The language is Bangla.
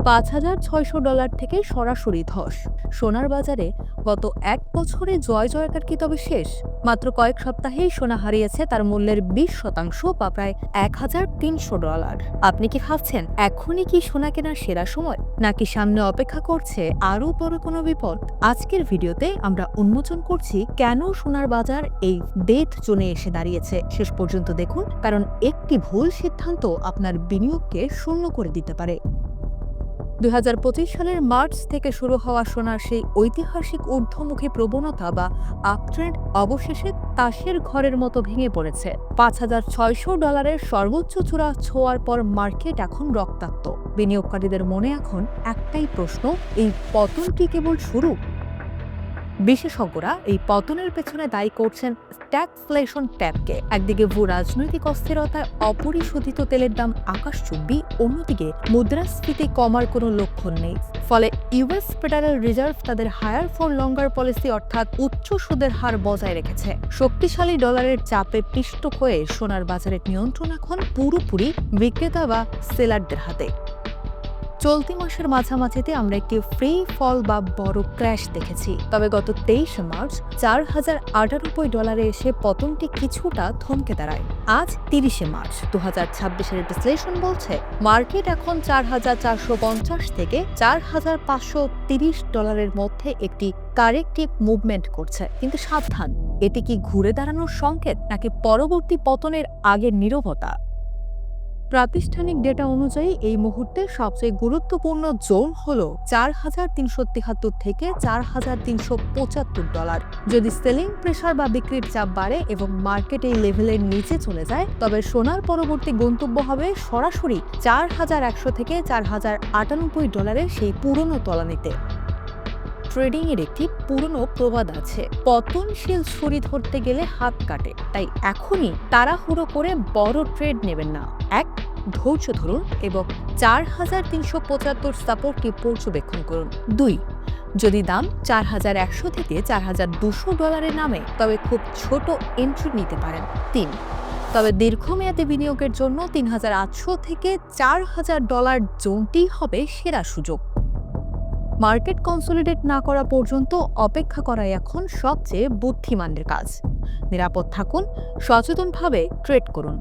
$৫,৬০০ থেকে সরাসরি ধস। সোনার বাজারে গত এক বছরে জয় জয়কার কি তবে শেষ? মাত্র কয়েক সপ্তাহেই সোনা হারিয়েছে তার মূল্যের 20% বা প্রায় $1,300। আপনি কি ভাবছেন এখনই কি সোনা কেনার সেরা সময়, নাকি সামনে অপেক্ষা করছে আরও বড় কোনো বিপদ? আজকের ভিডিওতে আমরা উন্মোচন করছি কেন সোনার বাজার এই ডেথ জোনে এসে দাঁড়িয়েছে। শেষ পর্যন্ত দেখুন, কারণ একটি ভুল সিদ্ধান্ত আপনার বিনিয়োগকে শূন্য করে দিতে পারে। 2025 সালের মার্চ থেকে শুরু হওয়া সোনার সেই ঐতিহাসিক ঊর্ধ্বমুখী প্রবণতা বা আপট্রেন্ড অবশেষে তাসের ঘরের মতো ভেঙে পড়েছে। $5,600 সর্বোচ্চ চূড়া ছোঁয়ার পর মার্কেট এখন রক্তাক্ত। বিনিয়োগকারীদের মনে এখন একটাই প্রশ্ন, এই পতন কি কেবল শুরু? বিশেষজ্ঞরা এই পতনের পেছনে দায়ী করছেন স্ট্যাগফ্লেশন ট্যাবকে। একদিকে ভূ রাজনৈতিক অস্থিরতায় অপরিশোধিত তেলের দাম আকাশচুম্বী, অন্যদিকে মুদ্রাস্ফীতি কমার কোনো লক্ষণ নেই। ফলে ইউএস ফেডারেল রিজার্ভ তাদের হায়ার ফর লঙ্গার পলিসি অর্থাৎ উচ্চ সুদের হার বজায় রেখেছে। শক্তিশালী ডলারের চাপে পিষ্ট হয়ে সোনার বাজারের নিয়ন্ত্রণ এখন পুরোপুরি বিক্রেতা বা সেলারদের হাতে। চলতি মাসের মাঝামাঝিতে আমরা একটি ফ্রি ফল বা বড় ক্র্যাশ দেখেছি, তবে গত 23 মার্চ $4,098 এসে পতনটি কিছুটা থমকে দাঁড়ায়। আজ 30 মার্চ 2026-এর বিশ্লেষণ বলছে মার্কেট এখন $4,450 থেকে $4,530 মধ্যে একটি কারেক্টিভ মুভমেন্ট করছে। কিন্তু সাবধান, এটি কি ঘুরে দাঁড়ানোর সংকেত, নাকি পরবর্তী পতনের আগের নীরবতা? প্রাতিষ্ঠানিক ডেটা অনুযায়ী এই মুহূর্তে সবচেয়ে গুরুত্বপূর্ণ জোন হল $4,373 থেকে $4,375। যদি সেলিং প্রেসার বা বিক্রির চাপ বাড়ে এবং মার্কেট এই লেভেলের নিচে চলে যায়, তবে সোনার পরবর্তী গন্তব্য হবে সরাসরি $4,100 থেকে $4,098 সেই পুরনো তলানিতে। ট্রেডিং এর একটি পুরনো প্রবাদ আছে, পতনশীল ছুরি ধরতে গেলে হাত কাটে। তাই এখনই তাড়াহুড়ো করে বড় ট্রেড নেবেন না। ধৈর্য ধরুন এবং 4,375 সাপোর্টটি পর্যবেক্ষণ করুন। 2. যদি দাম $4,100 থেকে $4,200 নামে, তবে খুব ছোট এন্ট্রি নিতে পারেন। 3. তবে দীর্ঘমেয়াদী বিনিয়োগের জন্য $3,800 থেকে $4,000 জোনটি হবে সেরা সুযোগ। মার্কেট কনসলিডেট না করা পর্যন্ত অপেক্ষা করাই এখন সবচেয়ে বুদ্ধিমানের কাজ। নিরাপদ থাকুন, সচেতনভাবে ট্রেড করুন।